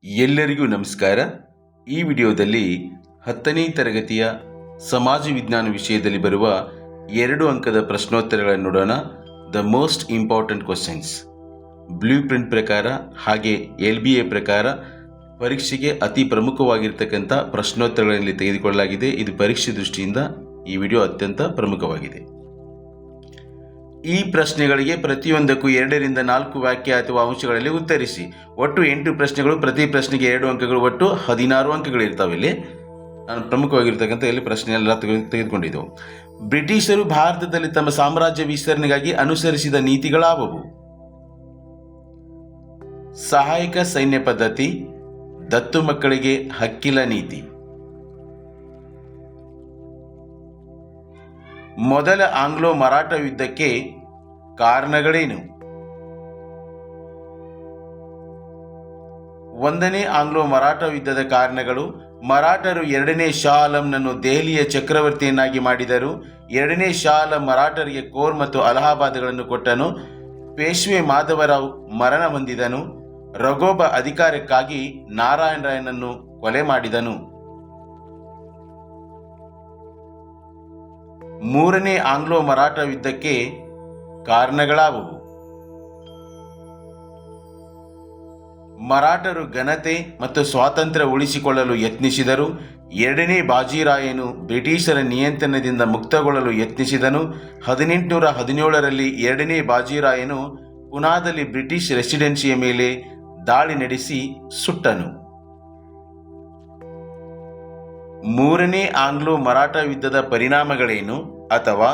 ಎಲ್ಲರಿಗೂ ನಮಸ್ಕಾರ. ಈ ವಿಡಿಯೋದಲ್ಲಿ 10ನೇ ತರಗತಿಯ ಸಮಾಜ ವಿಜ್ಞಾನ ವಿಷಯದಲ್ಲಿ ಬರುವ 2 ಅಂಕದ ಪ್ರಶ್ನೋತ್ತರಗಳನ್ನು ನೋಡೋಣ. The most important questions blue print ಪ್ರಕಾರ ಹಾಗೆ LBA ಪ್ರಕಾರ ಪರೀಕ್ಷೆಗೆ ಅತಿ ಪ್ರಮುಖವಾಗಿರ್ತಕ್ಕಂಥ ಪ್ರಶ್ನೋತ್ತರಗಳಲ್ಲಿ ತೆಗೆದುಕೊಳ್ಳಲಾಗಿದೆ. ಇದು ಪರೀಕ್ಷೆ ದೃಷ್ಟಿಯಿಂದ ಈ ವಿಡಿಯೋ ಅತ್ಯಂತ ಪ್ರಮುಖವಾಗಿದೆ. ಈ ಪ್ರಶ್ನೆಗಳಿಗೆ ಪ್ರತಿಯೊಂದಕ್ಕೂ 2 ರಿಂದ 4 ವಾಕ್ಯ ಅಥವಾ ಅಂಶಗಳಲ್ಲಿ ಉತ್ತರಿಸಿ. ಒಟ್ಟು 8 ಪ್ರಶ್ನೆಗಳು, ಪ್ರತಿ ಪ್ರಶ್ನೆಗೆ 2 ಅಂಕಗಳು, ಒಟ್ಟು 16 ಅಂಕಗಳಿರ್ತಾವೆ. ಇಲ್ಲಿ ನಾನು ಪ್ರಮುಖವಾಗಿರ್ತಕ್ಕಂಥ ಇಲ್ಲಿ ಪ್ರಶ್ನೆ ಎಲ್ಲ ತೆಗೆದುಕೊಂಡಿದ್ದೆವು. ಬ್ರಿಟಿಷರು ಭಾರತದಲ್ಲಿ ತಮ್ಮ ಸಾಮ್ರಾಜ್ಯ ವಿಸ್ತರಣೆಗಾಗಿ ಅನುಸರಿಸಿದ ನೀತಿಗಳಾವವು? ಸಹಾಯಕ ಸೈನ್ಯ ಪದ್ಧತಿ, ದತ್ತು ಮಕ್ಕಳಿಗೆ ಹಕ್ಕಿಲ ನೀತಿ. ಮೊದಲ ಆಂಗ್ಲೋ ಮರಾಠ ಯುದ್ಧಕ್ಕೆ ಕಾರಣಗಳೇನು? ಒಂದನೇ ಆಂಗ್ಲೋ ಮರಾಠ ಯುದ್ಧದ ಕಾರಣಗಳು: ಮರಾಠರು 2ನೇ ಶಾ ಆಲಂನನ್ನು ದೆಹಲಿಯ ಚಕ್ರವರ್ತಿಯನ್ನಾಗಿ ಮಾಡಿದರು. 2ನೇ ಶಾ ಆಲಂ ಮರಾಠರಿಗೆ ಕೋರ್ ಮತ್ತು ಅಲಹಾಬಾದ್ಗಳನ್ನು ಕೊಟ್ಟನು. ಪೇಶ್ವೆ ಮಾಧವರಾವ್ ಮರಣ ಹೊಂದಿದನು. ರಘೋಬ ಅಧಿಕಾರಕ್ಕಾಗಿ ನಾರಾಯಣ ರಾಯನನ್ನು ಕೊಲೆ ಮಾಡಿದನು. ಮೂರನೇ ಆಂಗ್ಲೋ ಮರಾಠ ಯುದ್ಧಕ್ಕೆ ಕಾರಣಗಳಾವುವು? ಮರಾಠರು ಘನತೆ ಮತ್ತು ಸ್ವಾತಂತ್ರ್ಯ ಉಳಿಸಿಕೊಳ್ಳಲು ಯತ್ನಿಸಿದರು. 2ನೇ ಬಾಜಿರಾಯನು ಬ್ರಿಟಿಷರ ನಿಯಂತ್ರಣದಿಂದ ಮುಕ್ತಗೊಳ್ಳಲು ಯತ್ನಿಸಿದನು. 1817ರಲ್ಲಿ 2ನೇ ಬಾಜಿರಾಯನು ಪುನಾದಲ್ಲಿ ಬ್ರಿಟಿಷ್ ರೆಸಿಡೆನ್ಸಿಯ ಮೇಲೆ ದಾಳಿ ನಡೆಸಿ ಸುಟ್ಟನು. ಮೂರನೇ ಆಂಗ್ಲೋ ಮರಾಠ ಯುದ್ಧದ ಪರಿಣಾಮಗಳೇನು? ಅಥವಾ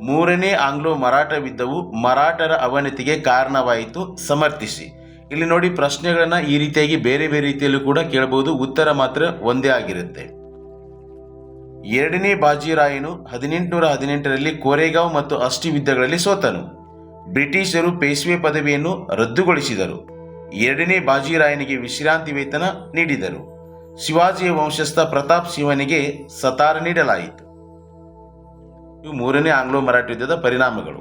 ಮೂರನೇ ಆಂಗ್ಲೋ ಮರಾಠ ಯುದ್ಧವು ಮರಾಠರ ಅವನತಿಗೆ ಕಾರಣವಾಯಿತು, ಸಮರ್ಥಿಸಿ. ಇಲ್ಲಿ ನೋಡಿ, ಪ್ರಶ್ನೆಗಳನ್ನ ಈ ರೀತಿಯಾಗಿ ಬೇರೆ ಬೇರೆ ರೀತಿಯಲ್ಲೂ ಕೂಡ ಕೇಳಬಹುದು. ಉತ್ತರ ಮಾತ್ರ ಒಂದೇ ಆಗಿರುತ್ತೆ. 2ನೇ ಬಾಜಿರಾಯನು 1818ರಲ್ಲಿ ಕೋರೆಗಾಂವ್ ಮತ್ತು ಅಸ್ಟಿ ಯುದ್ಧಗಳಲ್ಲಿ ಸೋತನು. ಬ್ರಿಟಿಷರು ಪೇಶ್ವೆ ಪದವಿಯನ್ನು ರದ್ದುಗೊಳಿಸಿದರು. 2ನೇ ಬಾಜಿರಾಯನಿಗೆ ವಿಶ್ರಾಂತಿ ವೇತನ ನೀಡಿದರು. ಶಿವಾಜಿಯ ವಂಶಸ್ಥ ಪ್ರತಾಪ್ ಸಿಂಹನಿಗೆ ಸತಾರ ನೀಡಲಾಯಿತು. ಇವು ಮೂರನೇ ಆಂಗ್ಲೋ ಮರಾಠ ಯುದ್ಧದ ಪರಿಣಾಮಗಳು.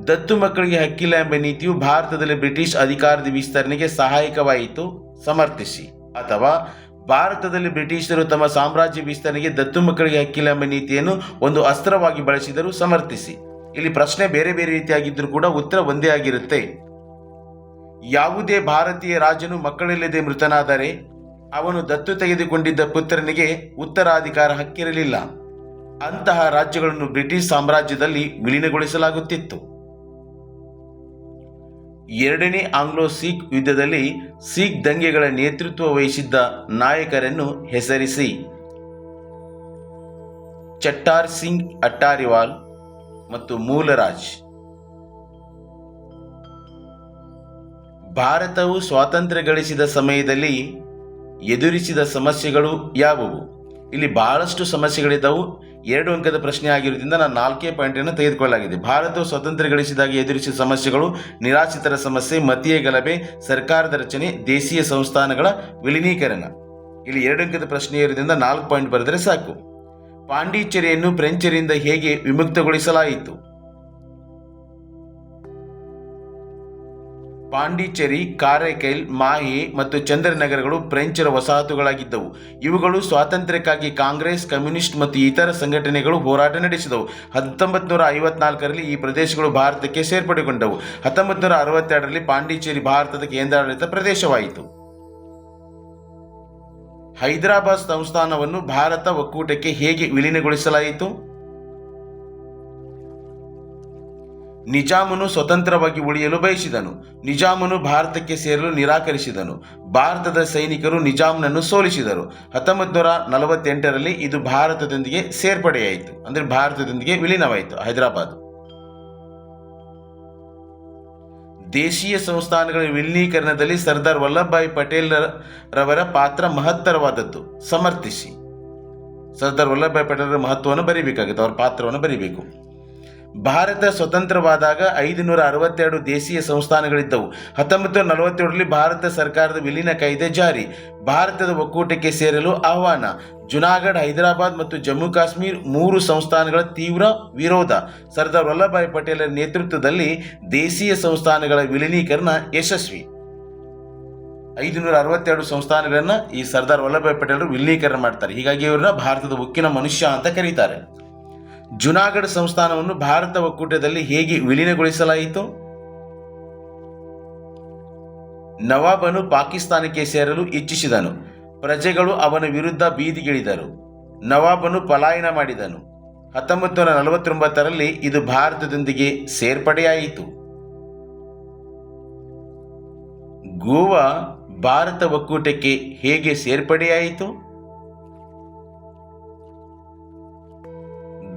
ದತ್ತು ಮಕ್ಕಳಿಗೆ ಹಕ್ಕಿಲ್ಲ ಎಂಬ ನೀತಿಯು ಭಾರತದಲ್ಲಿ ಬ್ರಿಟಿಷ್ ಅಧಿಕಾರದ ವಿಸ್ತರಣೆಗೆ ಸಹಾಯಕವಾಯಿತು, ಸಮರ್ಥಿಸಿ. ಅಥವಾ ಭಾರತದಲ್ಲಿ ಬ್ರಿಟಿಷರು ತಮ್ಮ ಸಾಮ್ರಾಜ್ಯ ವಿಸ್ತರಣೆಗೆ ದತ್ತು ಮಕ್ಕಳಿಗೆ ಹಕ್ಕಿಲ್ಲ ಎಂಬ ನೀತಿಯನ್ನು ಒಂದು ಅಸ್ತ್ರವಾಗಿ ಬಳಸಿದರು, ಸಮರ್ಥಿಸಿ. ಇಲ್ಲಿ ಪ್ರಶ್ನೆ ಬೇರೆ ಬೇರೆ ರೀತಿಯಾಗಿದ್ದರೂ ಕೂಡ ಉತ್ತರ ಒಂದೇ ಆಗಿರುತ್ತೆ. ಯಾವುದೇ ಭಾರತೀಯ ರಾಜನು ಮಕ್ಕಳಿಲ್ಲದೆ ಮೃತನಾದರೆ ಅವನು ದತ್ತು ತೆಗೆದುಕೊಂಡಿದ್ದ ಪುತ್ರನಿಗೆ ಉತ್ತರಾಧಿಕಾರ ಹಕ್ಕಿರಲಿಲ್ಲ. ಅಂತಹ ರಾಜ್ಯಗಳನ್ನು ಬ್ರಿಟಿಷ್ ಸಾಮ್ರಾಜ್ಯದಲ್ಲಿ ವಿಲೀನಗೊಳಿಸಲಾಗುತ್ತಿತ್ತು. 2ನೇ ಆಂಗ್ಲೋ ಸಿಖ್ ಯುದ್ಧದಲ್ಲಿ ಸಿಖ್ ದಂಗೆಗಳ ನೇತೃತ್ವ ವಹಿಸಿದ್ದ ನಾಯಕರನ್ನು ಹೆಸರಿಸಿ. ಚಟ್ಟಾರ್ ಸಿಂಗ್ ಅಟ್ಟಾರಿವಾಲ್ ಮತ್ತು ಮೂಲರಾಜ್. ಭಾರತವು ಸ್ವಾತಂತ್ರ್ಯ ಗಳಿಸಿದ ಸಮಯದಲ್ಲಿ ಎದುರಿಸಿದ ಸಮಸ್ಯೆಗಳು ಯಾವುವು? ಇಲ್ಲಿ ಬಹಳಷ್ಟು ಸಮಸ್ಯೆಗಳಿದ್ದವು. 2 ಅಂಕದ ಪ್ರಶ್ನೆ ಆಗಿರುವುದರಿಂದ ನಾನು 4 ಪಾಯಿಂಟನ್ನು ತೆಗೆದುಕೊಳ್ಳಲಾಗಿದೆ. ಭಾರತವು ಸ್ವಾತಂತ್ರ್ಯ ಗಳಿಸಿದಾಗ ಎದುರಿಸಿದ ಸಮಸ್ಯೆಗಳು: ನಿರಾಶ್ರಿತರ ಸಮಸ್ಯೆ, ಮತೀಯ ಗಲಭೆ, ಸರ್ಕಾರದ ರಚನೆ, ದೇಶೀಯ ಸಂಸ್ಥಾನಗಳ ವಿಲೀನೀಕರಣ. ಇಲ್ಲಿ 2 ಅಂಕದ ಪ್ರಶ್ನೆ ಇರುವುದರಿಂದ 4 ಪಾಯಿಂಟ್ ಬರೆದರೆ ಸಾಕು. ಪಾಂಡಿಚೇರಿಯನ್ನು ಫ್ರೆಂಚರಿಂದ ಹೇಗೆ ವಿಮುಕ್ತಗೊಳಿಸಲಾಯಿತು? ಪಾಂಡಿಚೇರಿ, ಕಾರೈಕಲ್, ಮಾಹೆ ಮತ್ತು ಚಂದ್ರನಗರಗಳು ಫ್ರೆಂಚರ ವಸಾಹತುಗಳಾಗಿದ್ದವು. ಇವುಗಳು ಸ್ವಾತಂತ್ರ್ಯಕ್ಕಾಗಿ ಕಾಂಗ್ರೆಸ್, ಕಮ್ಯುನಿಸ್ಟ್ ಮತ್ತು ಇತರ ಸಂಘಟನೆಗಳು ಹೋರಾಟ ನಡೆಸಿದವು. 1954ರಲ್ಲಿ ಈ ಪ್ರದೇಶಗಳು ಭಾರತಕ್ಕೆ ಸೇರ್ಪಡೆಗೊಂಡವು. 1962ರಲ್ಲಿ ಪಾಂಡಿಚೇರಿ ಭಾರತದ ಕೇಂದ್ರಾಡಳಿತ ಪ್ರದೇಶವಾಯಿತು. ಹೈದರಾಬಾದ್ ಸಂಸ್ಥಾನವನ್ನು ಭಾರತ ಒಕ್ಕೂಟಕ್ಕೆ ಹೇಗೆ ವಿಲೀನಗೊಳಿಸಲಾಯಿತು? ನಿಜಾಮನು ಸ್ವತಂತ್ರವಾಗಿ ಉಳಿಯಲು ಬಯಸಿದನು. ನಿಜಾಮನು ಭಾರತಕ್ಕೆ ಸೇರಲು ನಿರಾಕರಿಸಿದನು. ಭಾರತದ ಸೈನಿಕರು ನಿಜಾಮನನ್ನು ಸೋಲಿಸಿದರು. 1948ರಲ್ಲಿ ಇದು ಭಾರತದೊಂದಿಗೆ ಸೇರ್ಪಡೆಯಾಯಿತು, ಅಂದರೆ ಭಾರತದೊಂದಿಗೆ ವಿಲೀನವಾಯಿತು ಹೈದರಾಬಾದ್. ದೇಶೀಯ ಸಂಸ್ಥಾನಗಳ ವಿಲೀನೀಕರಣದಲ್ಲಿ ಸರ್ದಾರ್ ವಲ್ಲಭಭಾಯಿ ಪಟೇಲ್ ರವರ ಪಾತ್ರ ಮಹತ್ತರವಾದದ್ದು, ಸಮರ್ಥಿಸಿ. ಸರ್ದಾರ್ ವಲ್ಲಭಭಾಯಿ ಪಟೇಲರ ಮಹತ್ವವನ್ನು ಬರೀಬೇಕಾಗುತ್ತೆ, ಅವರ ಪಾತ್ರವನ್ನು ಬರೀಬೇಕು. ಭಾರತ ಸ್ವತಂತ್ರವಾದಾಗ 562 ದೇಶೀಯ ಸಂಸ್ಥಾನಗಳಿದ್ದವು. 1947ರಲ್ಲಿ ಭಾರತ ಸರ್ಕಾರದ ವಿಲೀನ ಕಾಯ್ದೆ ಜಾರಿ. ಭಾರತದ ಒಕ್ಕೂಟಕ್ಕೆ ಸೇರಲು ಆಹ್ವಾನ. ಜುನಾಗಢ, ಹೈದರಾಬಾದ್ ಮತ್ತು ಜಮ್ಮು ಕಾಶ್ಮೀರ 3 ಸಂಸ್ಥಾನಗಳ ತೀವ್ರ ವಿರೋಧ. ಸರ್ದಾರ್ ವಲ್ಲಭಭಾಯಿ ಪಟೇಲರ ನೇತೃತ್ವದಲ್ಲಿ ದೇಶೀಯ ಸಂಸ್ಥಾನಗಳ ವಿಲೀನೀಕರಣ ಯಶಸ್ವಿ. 562 ಸಂಸ್ಥಾನಗಳನ್ನು ಈ ಸರ್ದಾರ್ ವಲ್ಲಭಭಾಯ್ ಪಟೇಲರು ವಿಲೀಕರಣ ಮಾಡ್ತಾರೆ. ಹೀಗಾಗಿ ಇವ್ರನ್ನ ಭಾರತದ ಉಕ್ಕಿನ ಮನುಷ್ಯ ಅಂತ ಕರೀತಾರೆ. ಜುನಾಗಢ ಸಂಸ್ಥಾನವನ್ನು ಭಾರತ ಒಕ್ಕೂಟದಲ್ಲಿ ಹೇಗೆ ವಿಲೀನಗೊಳಿಸಲಾಯಿತು? ನವಾಬನು ಪಾಕಿಸ್ತಾನಕ್ಕೆ ಸೇರಲು ಇಚ್ಛಿಸಿದನು. ಪ್ರಜೆಗಳು ಅವನ ವಿರುದ್ಧ ಬೀದಿಗಿಳಿದರು. ನವಾಬನು ಪಲಾಯನ ಮಾಡಿದನು. 1949ರಲ್ಲಿ ಇದು ಭಾರತದೊಂದಿಗೆ ಸೇರ್ಪಡೆಯಾಯಿತು. ಗೋವಾ ಭಾರತ ಒಕ್ಕೂಟಕ್ಕೆ ಹೇಗೆ ಸೇರ್ಪಡೆಯಾಯಿತು?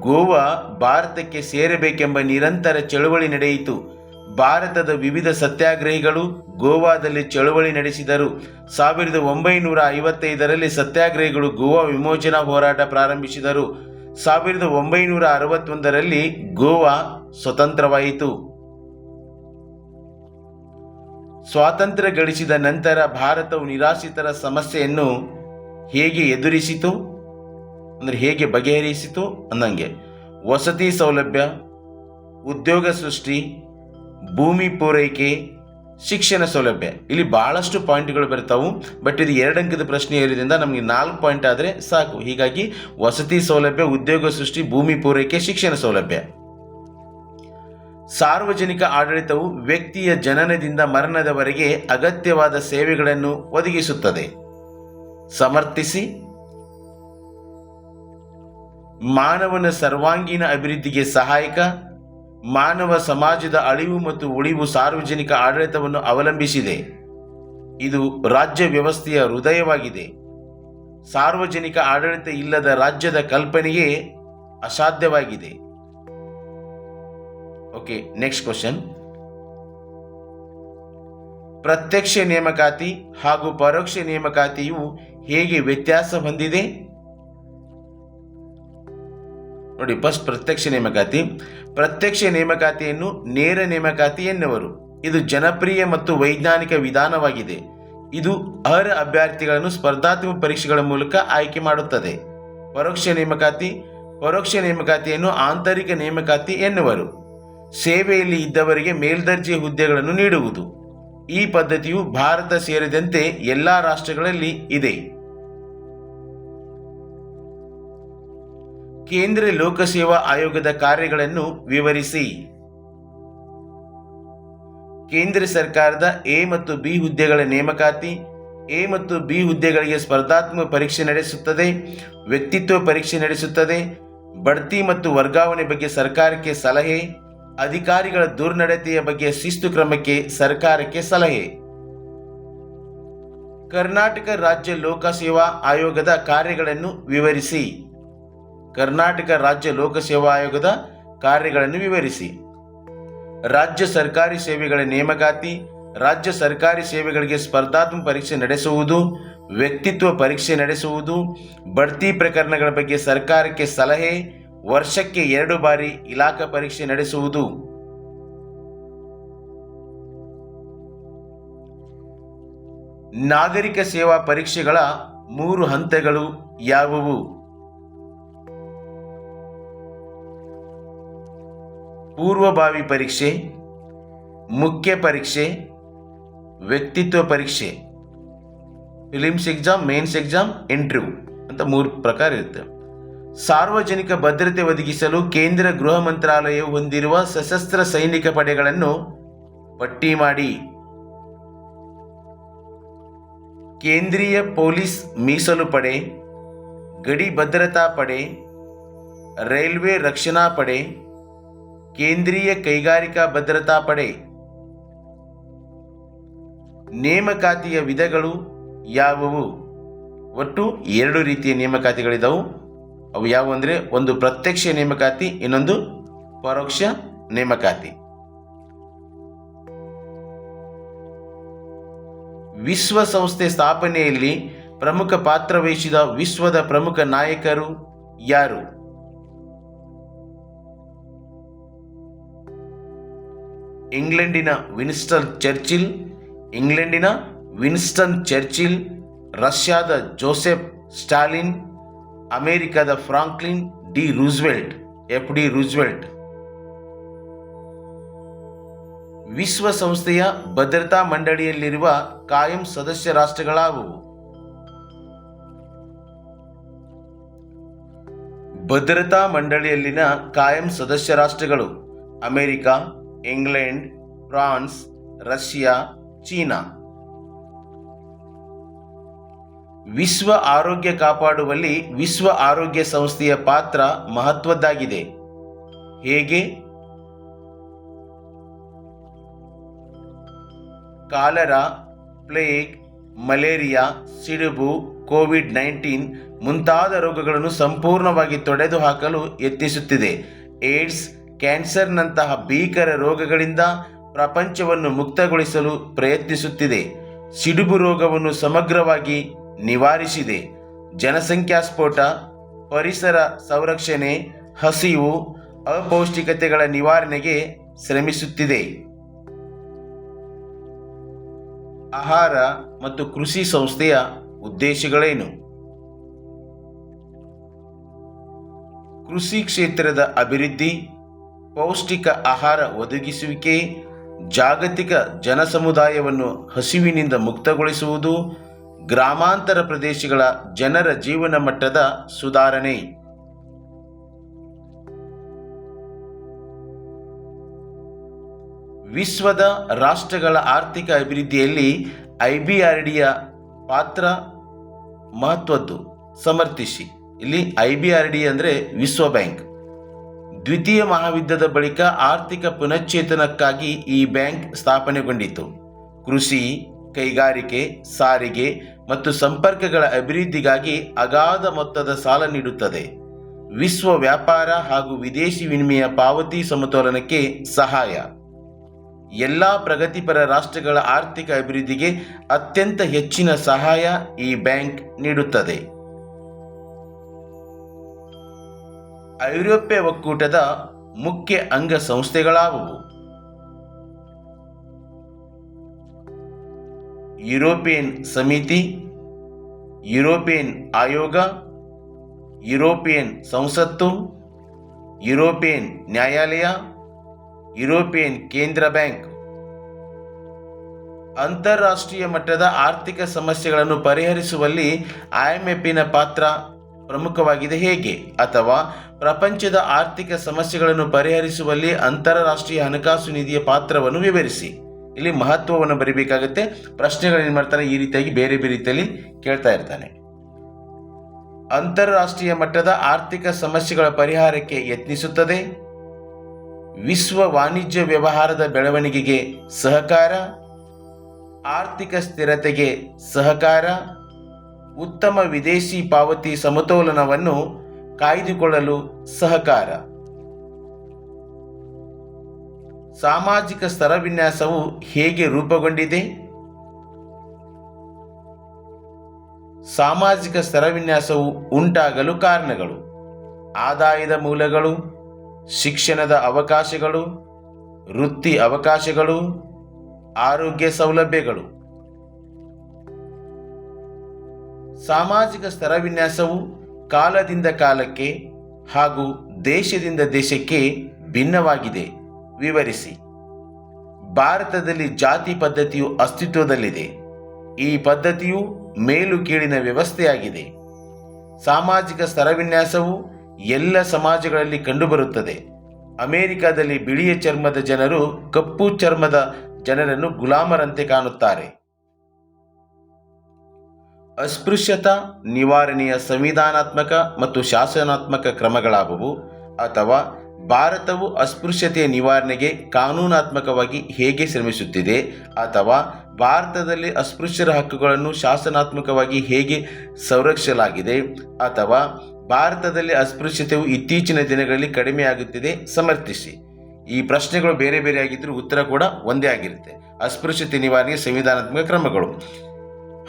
ಗೋವಾ ಭಾರತಕ್ಕೆ ಸೇರಬೇಕೆಂಬ ನಿರಂತರ ಚಳುವಳಿ ನಡೆಯಿತು. ಭಾರತದ ವಿವಿಧ ಸತ್ಯಾಗ್ರಹಿಗಳು ಗೋವಾದಲ್ಲಿ ಚಳುವಳಿ ನಡೆಸಿದರು. 1955ರಲ್ಲಿ ಸತ್ಯಾಗ್ರಹಿಗಳು ಗೋವಾ ವಿಮೋಚನಾ ಹೋರಾಟ ಪ್ರಾರಂಭಿಸಿದರು. 1961ರಲ್ಲಿ ಗೋವಾ ಸ್ವತಂತ್ರವಾಯಿತು. ಸ್ವಾತಂತ್ರ್ಯ ಗಳಿಸಿದ ನಂತರ ಭಾರತವು ನಿರಾಶ್ರಿತರ ಸಮಸ್ಯೆಯನ್ನು ಹೇಗೆ ಎದುರಿಸಿತು ಅಂದರೆ ಹೇಗೆ ಬಗೆಹರಿಸಿತು ಅನ್ನಂಗೆ ವಸತಿ ಸೌಲಭ್ಯ, ಉದ್ಯೋಗ ಸೃಷ್ಟಿ, ಭೂಮಿ ಪೂರೈಕೆ, ಶಿಕ್ಷಣ ಸೌಲಭ್ಯ. ಇಲ್ಲಿ ಬಹಳಷ್ಟು ಪಾಯಿಂಟ್ಗಳು ಬರ್ತಾವು. ಬಟ್ ಇದು 2 ಅಂಕದ ಪ್ರಶ್ನೆ ಇರೋದ್ರಿಂದ ನಮಗೆ 4 ಪಾಯಿಂಟ್ ಆದರೆ ಸಾಕು. ಹೀಗಾಗಿ ವಸತಿ ಸೌಲಭ್ಯ, ಉದ್ಯೋಗ ಸೃಷ್ಟಿ, ಭೂಮಿ ಪೂರೈಕೆ, ಶಿಕ್ಷಣ ಸೌಲಭ್ಯ. ಸಾರ್ವಜನಿಕ ಆಡಳಿತವು ವ್ಯಕ್ತಿಯ ಜನನದಿಂದ ಮರಣದವರೆಗೆ ಅಗತ್ಯವಾದ ಸೇವೆಗಳನ್ನು ಒದಗಿಸುತ್ತದೆ. ಸಮರ್ಥಿಸಿ. ಮಾನವನ ಸರ್ವಾಂಗೀಣ ಅಭಿವೃದ್ಧಿಗೆ ಸಹಾಯಕ. ಮಾನವ ಸಮಾಜದ ಅಳಿವು ಮತ್ತು ಉಳಿವು ಸಾರ್ವಜನಿಕ ಆಡಳಿತವನ್ನು ಅವಲಂಬಿಸಿದೆ. ಇದು ರಾಜ್ಯ ವ್ಯವಸ್ಥೆಯ ಹೃದಯವಾಗಿದೆ. ಸಾರ್ವಜನಿಕ ಆಡಳಿತ ಇಲ್ಲದ ರಾಜ್ಯದ ಕಲ್ಪನೆಯೇ ಅಸಾಧ್ಯವಾಗಿದೆ. Okay, next question. ಪ್ರತ್ಯಕ್ಷ ನೇಮಕಾತಿ ಹಾಗೂ ಪರೋಕ್ಷ ನೇಮಕಾತಿಯು ಹೇಗೆ ವ್ಯತ್ಯಾಸ ಹೊಂದಿದೆ? ನೋಡಿ, ಫಸ್ಟ್ ಪ್ರತ್ಯಕ್ಷ ನೇಮಕಾತಿ. ಪ್ರತ್ಯಕ್ಷ ನೇಮಕಾತಿಯನ್ನು ನೇರ ನೇಮಕಾತಿ ಎನ್ನುವರು. ಇದು ಜನಪ್ರಿಯ ಮತ್ತು ವೈಜ್ಞಾನಿಕ ವಿಧಾನವಾಗಿದೆ. ಇದು ಅರ್ಹ ಅಭ್ಯರ್ಥಿಗಳನ್ನು ಸ್ಪರ್ಧಾತ್ಮಕ ಪರೀಕ್ಷೆಗಳ ಮೂಲಕ ಆಯ್ಕೆ ಮಾಡುತ್ತದೆ. ಪರೋಕ್ಷ ನೇಮಕಾತಿಯನ್ನು ಆಂತರಿಕ ನೇಮಕಾತಿ ಎನ್ನುವರು. ಸೇವೆಯಲ್ಲಿ ಇದ್ದವರಿಗೆ ಮೇಲ್ದರ್ಜೆ ಹುದ್ದೆಗಳನ್ನು ನೀಡುವುದು. ಈ ಪದ್ಧತಿಯು ಭಾರತ ಸೇರಿದಂತೆ ಎಲ್ಲ ರಾಷ್ಟ್ರಗಳಲ್ಲಿ ಇದೆ. ಕೇಂದ್ರ ಲೋಕಸೇವಾ ಆಯೋಗದ ಕಾರ್ಯಗಳನ್ನು ವಿವರಿಸಿ. ಕೇಂದ್ರ ಸರ್ಕಾರದ ಎ ಮತ್ತು ಬಿ ಹುದ್ದೆಗಳ ನೇಮಕಾತಿ. ಎ ಮತ್ತು ಬಿ ಹುದ್ದೆಗಳಿಗೆ ಸ್ಪರ್ಧಾತ್ಮಕ ಪರೀಕ್ಷೆ ನಡೆಸುತ್ತದೆ. ವ್ಯಕ್ತಿತ್ವ ಪರೀಕ್ಷೆ ನಡೆಸುತ್ತದೆ. ಬಡ್ತಿ ಮತ್ತು ವರ್ಗಾವಣೆ ಬಗ್ಗೆ ಸರ್ಕಾರಕ್ಕೆ ಸಲಹೆ. ಅಧಿಕಾರಿಗಳ ದುರ್ನಡತೆಯ ಬಗ್ಗೆ ಶಿಸ್ತು ಕ್ರಮಕ್ಕೆ ಸರ್ಕಾರಕ್ಕೆ ಸಲಹೆ. ಕರ್ನಾಟಕ ರಾಜ್ಯ ಲೋಕಸೇವಾ ಆಯೋಗದ ಕಾರ್ಯಗಳನ್ನು ವಿವರಿಸಿ. ಕರ್ನಾಟಕ ರಾಜ್ಯ ಲೋಕಸೇವಾ ಆಯೋಗದ ಕಾರ್ಯಗಳನ್ನು ವಿವರಿಸಿ. ರಾಜ್ಯ ಸರ್ಕಾರಿ ಸೇವೆಗಳ ನೇಮಕಾತಿ. ರಾಜ್ಯ ಸರ್ಕಾರಿ ಸೇವೆಗಳಿಗೆ ಸ್ಪರ್ಧಾತ್ಮಕ ಪರೀಕ್ಷೆ ನಡೆಸುವುದು. ವ್ಯಕ್ತಿತ್ವ ಪರೀಕ್ಷೆ ನಡೆಸುವುದು. ಬಡ್ತಿ ಪ್ರಕರಣಗಳ ಬಗ್ಗೆ ಸರ್ಕಾರಕ್ಕೆ ಸಲಹೆ. ವರ್ಷಕ್ಕೆ 2 ಬಾರಿ ಇಲಾಖಾ ಪರೀಕ್ಷೆ ನಡೆಸುವುದು. ನಾಗರಿಕ ಸೇವಾ ಪರೀಕ್ಷೆಗಳ 3 ಹಂತಗಳು ಯಾವುವು? ಪೂರ್ವಭಾವಿ ಪರೀಕ್ಷೆ, ಮುಖ್ಯ ಪರೀಕ್ಷೆ, ವ್ಯಕ್ತಿತ್ವ ಪರೀಕ್ಷೆ. Prelims exam, mains exam, interview ಅಂತ 3 ಪ್ರಕಾರ ಇರುತ್ತೆ. ಸಾರ್ವಜನಿಕ ಭದ್ರತೆ ಒದಗಿಸಲು ಕೇಂದ್ರ ಗೃಹ ಮಂತ್ರಾಲಯವು ಹೊಂದಿರುವ ಸಶಸ್ತ್ರ ಸೈನಿಕ ಪಡೆಗಳನ್ನು ಪಟ್ಟಿ ಮಾಡಿ. ಕೇಂದ್ರೀಯ ಪೊಲೀಸ್ ಮೀಸಲು ಪಡೆ, ಗಡಿ ಭದ್ರತಾ ಪಡೆ, ರೈಲ್ವೆ ರಕ್ಷಣಾ ಪಡೆ, ಕೇಂದ್ರೀಯ ಕೈಗಾರಿಕಾ ಭದ್ರತಾ ಪಡೆ. ನೇಮಕಾತಿಯ ವಿಧಗಳು ಯಾವುವು? ಒಟ್ಟು 2 ರೀತಿಯ ನೇಮಕಾತಿಗಳಿದ್ದವು. ಅವು ಯಾವುವು ಅಂದರೆ, ಒಂದು ಪ್ರತ್ಯಕ್ಷ ನೇಮಕಾತಿ, ಇನ್ನೊಂದು ಪರೋಕ್ಷ ನೇಮಕಾತಿ. ವಿಶ್ವಸಂಸ್ಥೆ ಸ್ಥಾಪನೆಯಲ್ಲಿ ಪ್ರಮುಖ ಪಾತ್ರ ವಹಿಸಿದ ವಿಶ್ವದ ಪ್ರಮುಖ ನಾಯಕರು ಯಾರು? ಇಂಗ್ಲೆಂಡಿನ ವಿನ್ಸ್ಟನ್ ಚರ್ಚಿಲ್, ರಷ್ಯಾದ ಜೋಸೆಫ್ ಸ್ಟಾಲಿನ್, ಅಮೆರಿಕದ Franklin D Roosevelt, FD Roosevelt. ವಿಶ್ವಸಂಸ್ಥೆಯ ಭದ್ರತಾ ಮಂಡಳಿಯಲ್ಲಿರುವ ಕಾಯಂ ಸದಸ್ಯ ರಾಷ್ಟ್ರಗಳಾವುವು? ಭದ್ರತಾ ಮಂಡಳಿಯಲ್ಲಿನ ಕಾಯಂ ಸದಸ್ಯ ರಾಷ್ಟ್ರಗಳು America, England, France, Russia, China. ವಿಶ್ವ ಆರೋಗ್ಯ ಕಾಪಾಡುವಲ್ಲಿ ವಿಶ್ವ ಆರೋಗ್ಯ ಸಂಸ್ಥೆಯ ಪಾತ್ರ ಮಹತ್ವದ್ದಾಗಿದೆ. ಹೇಗೆ? ಕಾಲರಾ, ಪ್ಲೇಗ್, ಮಲೇರಿಯಾ, ಸಿಡುಬು, ಕೋವಿಡ್-19 ಮುಂತಾದ ರೋಗಗಳನ್ನು ಸಂಪೂರ್ಣವಾಗಿ ತೊಡೆದುಹಾಕಲು ಯತ್ನಿಸುತ್ತಿದೆ. ಏಡ್ಸ್, ಕ್ಯಾನ್ಸರ್ನಂತಹ ಭೀಕರ ರೋಗಗಳಿಂದ ಪ್ರಪಂಚವನ್ನು ಮುಕ್ತಗೊಳಿಸಲು ಪ್ರಯತ್ನಿಸುತ್ತಿದೆ. ಸಿಡುಬು ರೋಗವನ್ನು ಸಮಗ್ರವಾಗಿ ನಿವಾರಿಸಿದೆ. ಜನಸಂಖ್ಯಾ ಸ್ಫೋಟ, ಪರಿಸರ ಸಂರಕ್ಷಣೆ, ಹಸಿವು, ಅಪೌಷ್ಟಿಕತೆಗಳ ನಿವಾರಣೆಗೆ ಶ್ರಮಿಸುತ್ತಿದೆ. ಆಹಾರ ಮತ್ತು ಕೃಷಿ ಸಂಸ್ಥೆಯ ಉದ್ದೇಶಗಳೇನು? ಕೃಷಿ ಕ್ಷೇತ್ರದ ಅಭಿವೃದ್ಧಿ, ಪೌಷ್ಟಿಕ ಆಹಾರ ಒದಗಿಸುವಿಕೆ, ಜಾಗತಿಕ ಜನಸಮುದಾಯವನ್ನು ಹಸಿವಿನಿಂದ ಮುಕ್ತಗೊಳಿಸುವುದು, ಗ್ರಾಮಾಂತರ ಪ್ರದೇಶಗಳ ಜನರ ಜೀವನ ಮಟ್ಟದ ಸುಧಾರಣೆ. ವಿಶ್ವದ ರಾಷ್ಟ್ರಗಳ ಆರ್ಥಿಕ ಅಭಿವೃದ್ಧಿಯಲ್ಲಿ IBRDಯ ಪಾತ್ರ ಮಹತ್ವದ್ದು. ಸಮರ್ಥಿಸಿ. ಇಲ್ಲಿ IBRD ಅಂದರೆ ವಿಶ್ವ ಬ್ಯಾಂಕ್. ದ್ವಿತೀಯ ಮಹಾಯುದ್ಧದ ಬಳಿಕ ಆರ್ಥಿಕ ಪುನಶ್ಚೇತನಕ್ಕಾಗಿ ಈ ಬ್ಯಾಂಕ್ ಸ್ಥಾಪನೆಗೊಂಡಿತು. ಕೃಷಿ, ಕೈಗಾರಿಕೆ, ಸಾರಿಗೆ ಮತ್ತು ಸಂಪರ್ಕಗಳ ಅಭಿವೃದ್ಧಿಗಾಗಿ ಅಗಾಧ ಮೊತ್ತದ ಸಾಲ ನೀಡುತ್ತದೆ. ವಿಶ್ವ ವ್ಯಾಪಾರ ಹಾಗೂ ವಿದೇಶಿ ವಿನಿಮಯ ಪಾವತಿ ಸಮತೋಲನಕ್ಕೆ ಸಹಾಯ. ಎಲ್ಲ ಪ್ರಗತಿಪರ ರಾಷ್ಟ್ರಗಳ ಆರ್ಥಿಕ ಅಭಿವೃದ್ಧಿಗೆ ಅತ್ಯಂತ ಹೆಚ್ಚಿನ ಸಹಾಯ ಈ ಬ್ಯಾಂಕ್ ನೀಡುತ್ತದೆ. ಐರೋಪ್ಯ ಒಕ್ಕೂಟದ ಮುಖ್ಯ ಅಂಗ ಸಂಸ್ಥೆಗಳಾವುವು? ಯುರೋಪಿಯನ್ ಸಮಿತಿ, ಯುರೋಪಿಯನ್ ಆಯೋಗ, ಯುರೋಪಿಯನ್ ಸಂಸತ್ತು, ಯುರೋಪಿಯನ್ ನ್ಯಾಯಾಲಯ, ಯುರೋಪಿಯನ್ ಕೇಂದ್ರ ಬ್ಯಾಂಕ್. ಅಂತಾರಾಷ್ಟ್ರೀಯ ಮಟ್ಟದ ಆರ್ಥಿಕ ಸಮಸ್ಯೆಗಳನ್ನು ಪರಿಹರಿಸುವಲ್ಲಿ IMFನ ಪಾತ್ರ ಪ್ರಮುಖವಾಗಿದೆ. ಹೇಗೆ? ಅಥವಾ ಪ್ರಪಂಚದ ಆರ್ಥಿಕ ಸಮಸ್ಯೆಗಳನ್ನು ಪರಿಹರಿಸುವಲ್ಲಿ ಅಂತಾರಾಷ್ಟ್ರೀಯ ಹಣಕಾಸು ನಿಧಿಯ ಪಾತ್ರವನ್ನು ವಿವರಿಸಿ. ಇಲ್ಲಿ ಮಹತ್ವವನ್ನು ಬರೀಬೇಕಾಗುತ್ತೆ. ಪ್ರಶ್ನೆಗಳೇನು ಮಾಡ್ತಾನೆ, ಈ ರೀತಿಯಾಗಿ ಬೇರೆ ಬೇರೆ ರೀತಿಯಲ್ಲಿ ಕೇಳ್ತಾ ಇರ್ತಾನೆ. ಅಂತಾರಾಷ್ಟ್ರೀಯ ಮಟ್ಟದ ಆರ್ಥಿಕ ಸಮಸ್ಯೆಗಳ ಪರಿಹಾರಕ್ಕೆ ಯತ್ನಿಸುತ್ತದೆ. ವಿಶ್ವ ವಾಣಿಜ್ಯ ವ್ಯವಹಾರದ ಬೆಳವಣಿಗೆಗೆ ಸಹಕಾರ, ಆರ್ಥಿಕ ಸ್ಥಿರತೆಗೆ ಸಹಕಾರ, ಉತ್ತಮ ವಿದೇಶಿ ಪಾವತಿ ಸಮತೋಲನವನ್ನು ಕಾಯ್ದುಕೊಳ್ಳಲು ಸಹಕಾರ. ಸಾಮಾಜಿಕ ಸ್ತರವಿನ್ಯಾಸವು ಹೇಗೆ ರೂಪುಗೊಂಡಿದೆ? ಸಾಮಾಜಿಕ ಸ್ತರವಿನ್ಯಾಸವು ಉಂಟಾಗಲು ಕಾರಣಗಳು: ಆದಾಯದ ಮೂಲಗಳು, ಶಿಕ್ಷಣದ ಅವಕಾಶಗಳು, ವೃತ್ತಿ ಅವಕಾಶಗಳು, ಆರೋಗ್ಯ ಸೌಲಭ್ಯಗಳು. ಸಾಮಾಜಿಕ ಸ್ತರವಿನ್ಯಾಸವು ಕಾಲದಿಂದ ಕಾಲಕ್ಕೆ ಹಾಗೂ ದೇಶದಿಂದ ದೇಶಕ್ಕೆ ಭಿನ್ನವಾಗಿದೆ. ವಿವರಿಸಿ. ಭಾರತದಲ್ಲಿ ಜಾತಿ ಪದ್ಧತಿಯು ಅಸ್ತಿತ್ವದಲ್ಲಿದೆ. ಈ ಪದ್ಧತಿಯು ಮೇಲು ಕೀಳಿನ ವ್ಯವಸ್ಥೆಯಾಗಿದೆ. ಸಾಮಾಜಿಕ ಸ್ತರವಿನ್ಯಾಸವು ಎಲ್ಲ ಸಮಾಜಗಳಲ್ಲಿ ಕಂಡುಬರುತ್ತದೆ. ಅಮೆರಿಕದಲ್ಲಿ ಬಿಳಿಯ ಚರ್ಮದ ಜನರು ಕಪ್ಪು ಚರ್ಮದ ಜನರನ್ನು ಗುಲಾಮರಂತೆ ಕಾಣುತ್ತಾರೆ. ಅಸ್ಪೃಶ್ಯತಾ ನಿವಾರಣೆಯ ಸಂವಿಧಾನಾತ್ಮಕ ಮತ್ತು ಶಾಸನಾತ್ಮಕ ಕ್ರಮಗಳಾವುವು? ಅಥವಾ ಭಾರತವು ಅಸ್ಪೃಶ್ಯತೆಯ ನಿವಾರಣೆಗೆ ಕಾನೂನಾತ್ಮಕವಾಗಿ ಹೇಗೆ ಶ್ರಮಿಸುತ್ತಿದೆ? ಅಥವಾ ಭಾರತದಲ್ಲಿ ಅಸ್ಪೃಶ್ಯರ ಹಕ್ಕುಗಳನ್ನು ಶಾಸನಾತ್ಮಕವಾಗಿ ಹೇಗೆ ಸಂರಕ್ಷಿಸಲಾಗಿದೆ? ಅಥವಾ ಭಾರತದಲ್ಲಿ ಅಸ್ಪೃಶ್ಯತೆಯು ಇತ್ತೀಚಿನ ದಿನಗಳಲ್ಲಿ ಕಡಿಮೆಯಾಗುತ್ತಿದೆ? ಸಮರ್ಥಿಸಿ. ಈ ಪ್ರಶ್ನೆಗಳು ಬೇರೆ ಬೇರೆ ಆಗಿದ್ದರೂ ಉತ್ತರ ಕೂಡ ಒಂದೇ ಆಗಿರುತ್ತೆ. ಅಸ್ಪೃಶ್ಯತೆ ನಿವಾರಣೆಗೆ ಸಂವಿಧಾನಾತ್ಮಕ ಕ್ರಮಗಳು.